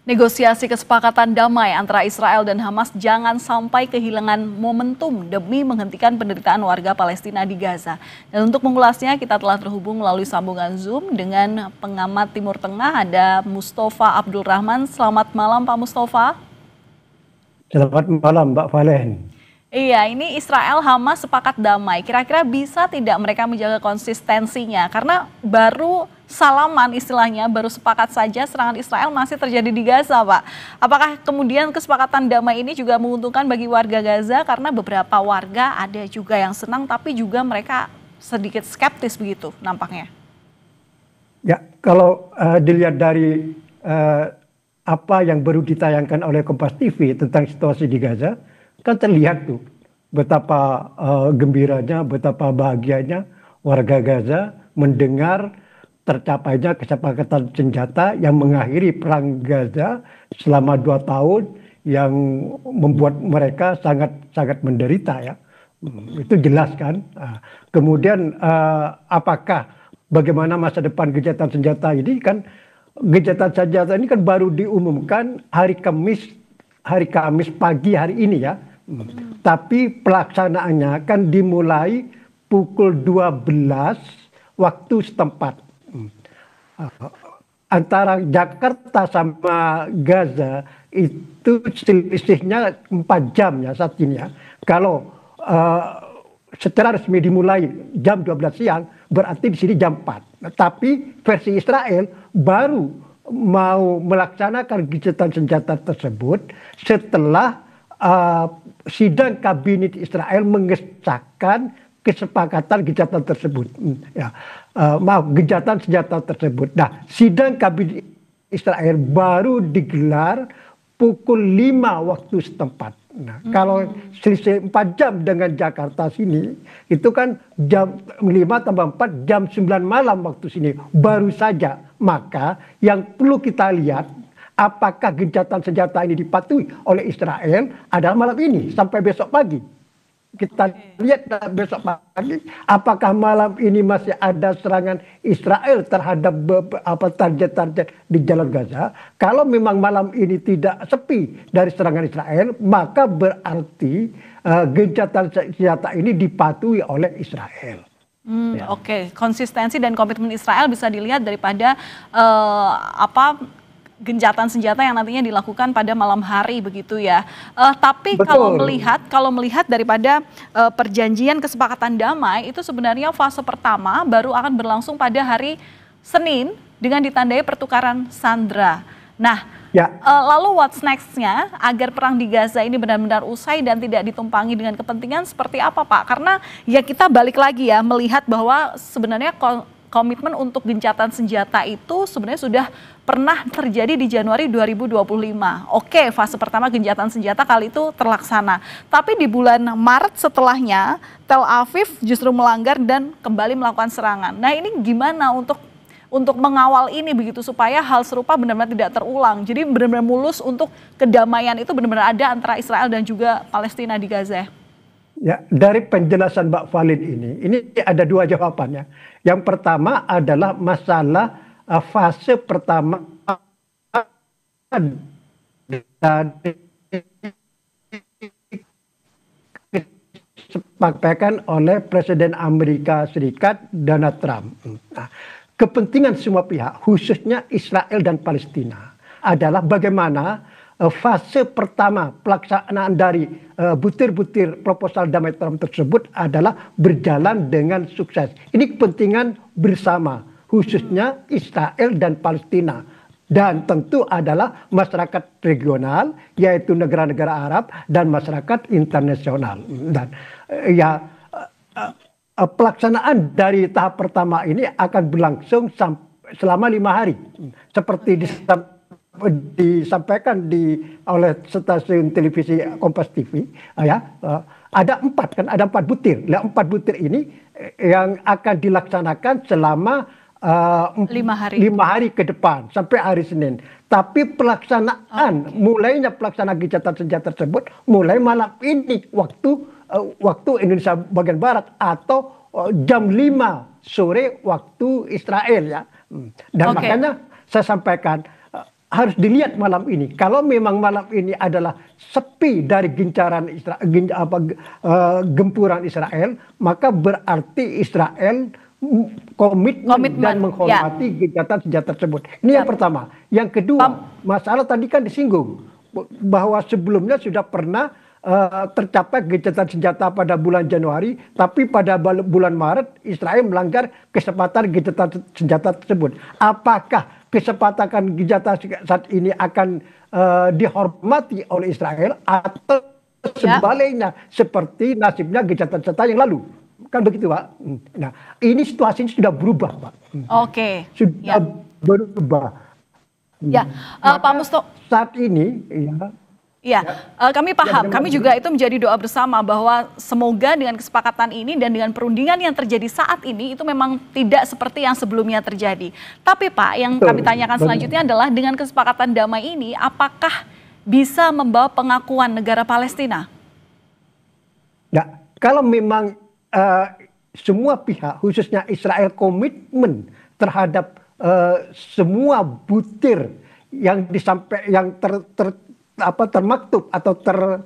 Negosiasi kesepakatan damai antara Israel dan Hamas jangan sampai kehilangan momentum demi menghentikan penderitaan warga Palestina di Gaza. Dan untuk mengulasnya kita telah terhubung melalui sambungan Zoom dengan pengamat Timur Tengah ada Mustafa Abdul Rahman. Selamat malam Pak Mustafa. Selamat malam Mbak Valen. Iya, ini Israel Hamas sepakat damai. Kira-kira bisa tidak mereka menjaga konsistensinya? Karena baru salaman istilahnya, baru sepakat saja serangan Israel masih terjadi di Gaza, Pak. Apakah kemudian kesepakatan damai ini juga menguntungkan bagi warga Gaza? Karena beberapa warga ada juga yang senang, tapi juga mereka sedikit skeptis begitu nampaknya. Ya, kalau dilihat dari apa yang baru ditayangkan oleh Kompas TV tentang situasi di Gaza, kan terlihat tuh betapa gembiranya, betapa bahagianya warga Gaza mendengar tercapainya kesepakatan senjata yang mengakhiri perang Gaza selama 2 tahun yang membuat mereka sangat menderita ya. Itu jelas kan. Kemudian apakah bagaimana masa depan gencatan senjata ini kan, gencatan senjata ini kan baru diumumkan hari Kamis pagi hari ini ya. Tapi pelaksanaannya kan dimulai pukul 12 waktu setempat. Antara Jakarta sama Gaza itu selisihnya 4 jam ya saat ini ya. Kalau secara resmi dimulai jam 12 siang, berarti di sini jam 4. Tapi versi Israel baru mau melaksanakan gencatan senjata tersebut setelah sidang kabinet Israel mengesahkan kesepakatan gencatan tersebut. Gencatan senjata tersebut. Nah, sidang kabinet Israel baru digelar pukul 5 waktu setempat. Nah, kalau selisih 4 jam dengan Jakarta sini, itu kan jam 5 tambah 4, jam 9 malam waktu sini. Baru saja. Maka yang perlu kita lihat, apakah gencatan senjata ini dipatuhi oleh Israel adalah malam ini sampai besok pagi. Kita lihat besok pagi apakah malam ini masih ada serangan Israel terhadap target-target di Jalur Gaza. Kalau memang malam ini tidak sepi dari serangan Israel, maka berarti gencatan senjata ini dipatuhi oleh Israel. Oke, konsistensi dan komitmen Israel bisa dilihat daripada gencatan senjata yang nantinya dilakukan pada malam hari begitu ya. Tapi Betul. kalau melihat daripada perjanjian kesepakatan damai itu sebenarnya fase pertama baru akan berlangsung pada hari Senin dengan ditandai pertukaran sandera. Nah, lalu what's next-nya agar perang di Gaza ini benar-benar usai dan tidak ditumpangi dengan kepentingan seperti apa, Pak? Karena ya kita balik lagi ya melihat bahwa sebenarnya komitmen untuk gencatan senjata itu sebenarnya sudah pernah terjadi di Januari 2025. Oke, fase pertama gencatan senjata kali itu terlaksana. Tapi di bulan Maret setelahnya, Tel Aviv justru melanggar dan kembali melakukan serangan. Nah, ini gimana untuk mengawal ini begitu supaya hal serupa benar-benar tidak terulang. Jadi benar-benar mulus untuk kedamaian itu benar-benar ada antara Israel dan juga Palestina di Gaza. Ya, dari penjelasan Mbak Valid ini ada 2 jawabannya. Yang pertama adalah masalah fase pertama disampaikan oleh Presiden Amerika Serikat Donald Trump. Nah, kepentingan semua pihak, khususnya Israel dan Palestina, adalah bagaimana fase pertama pelaksanaan dari butir-butir proposal damai Trump tersebut adalah berjalan dengan sukses. Ini kepentingan bersama, khususnya Israel dan Palestina. Dan tentu adalah masyarakat regional, yaitu negara-negara Arab dan masyarakat internasional. Dan pelaksanaan dari tahap pertama ini akan berlangsung selama 5 hari. Seperti disampaikan oleh stasiun televisi Kompas TV, ada 4 butir. Nah, 4 butir ini yang akan dilaksanakan selama 5 hari ke depan sampai hari Senin. Tapi mulainya pelaksanaan gencatan senjata tersebut mulai malam ini waktu Indonesia bagian barat atau jam 5 sore waktu Israel ya. Dan makanya saya sampaikan harus dilihat malam ini. Kalau memang malam ini adalah sepi dari gempuran Israel, maka berarti Israel komitmen dan menghormati gencatan senjata tersebut. Ini yang pertama. Yang kedua, masalah tadi kan disinggung bahwa sebelumnya sudah pernah tercapai gencatan senjata pada bulan Januari, tapi pada bulan Maret Israel melanggar kesepakatan gencatan senjata tersebut. Apakah kesepakatan gencatan saat ini akan dihormati oleh Israel atau sebaliknya seperti nasibnya gencatan senjata yang lalu? Kan begitu, Pak. Nah, ini situasinya sudah berubah, Pak. Oke. Sudah berubah. Ya, Pak Musto. Saat ini, ya, kami paham. Kami juga itu menjadi doa bersama bahwa semoga dengan kesepakatan ini dan dengan perundingan yang terjadi saat ini itu memang tidak seperti yang sebelumnya terjadi. Tapi Pak, yang kami tanyakan selanjutnya adalah dengan kesepakatan damai ini, apakah bisa membawa pengakuan negara Palestina? Ya, kalau memang semua pihak, khususnya Israel, komitmen terhadap semua butir yang termaktub atau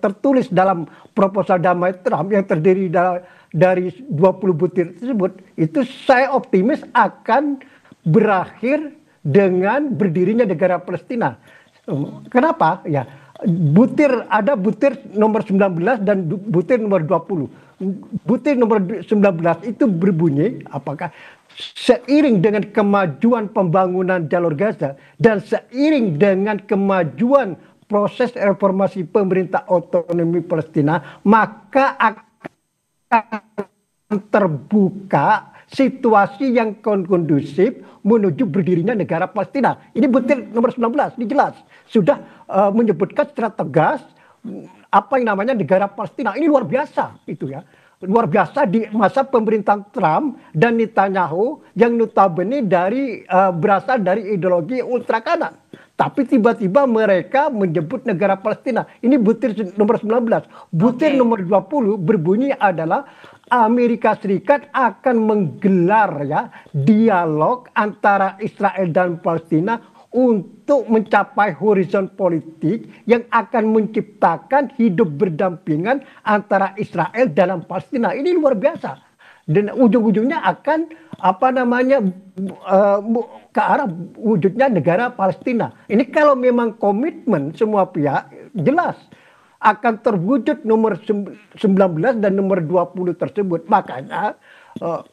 tertulis dalam proposal damai Trump yang terdiri dari 20 butir tersebut, itu saya optimis akan berakhir dengan berdirinya negara Palestina. Kenapa? Ya, ada butir nomor 19 dan butir nomor 20. Butir nomor 19 itu berbunyi, apakah seiring dengan kemajuan pembangunan jalur Gaza dan seiring dengan kemajuan proses reformasi pemerintah otonomi Palestina, maka akan terbuka situasi yang kondusif menuju berdirinya negara Palestina. Ini butir nomor 19, ini jelas. Sudah menyebutkan secara tegas apa yang namanya negara Palestina. Ini luar biasa itu ya. Luar biasa di masa pemerintahan Trump dan Netanyahu yang notabene berasal dari ideologi ultra kanan. Tapi tiba-tiba mereka menyebut negara Palestina. Ini butir nomor 19. Butir nomor 20 berbunyi adalah Amerika Serikat akan menggelar dialog antara Israel dan Palestina untuk mencapai horizon politik yang akan menciptakan hidup berdampingan antara Israel dan Palestina. Ini luar biasa. Dan ujung-ujungnya akan ke arah wujudnya negara Palestina. Ini kalau memang komitmen semua pihak jelas akan terwujud nomor 19 dan nomor 20 tersebut. Makanya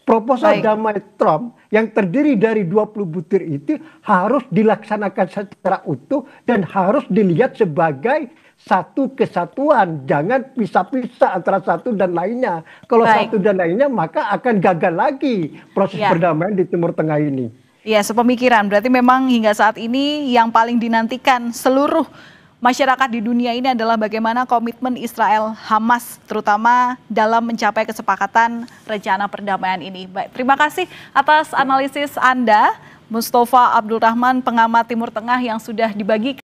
proposal damai Trump yang terdiri dari 20 butir itu harus dilaksanakan secara utuh dan harus dilihat sebagai satu kesatuan. Jangan pisah-pisah antara satu dan lainnya. Kalau satu dan lainnya maka akan gagal lagi proses perdamaian di Timur Tengah ini. Ya, sepemikiran. Berarti memang hingga saat ini yang paling dinantikan seluruh masyarakat di dunia ini adalah bagaimana komitmen Israel Hamas terutama dalam mencapai kesepakatan rencana perdamaian ini. Baik, terima kasih atas analisis Anda, Mustafa Abdul Rahman, pengamat Timur Tengah yang sudah dibagikan.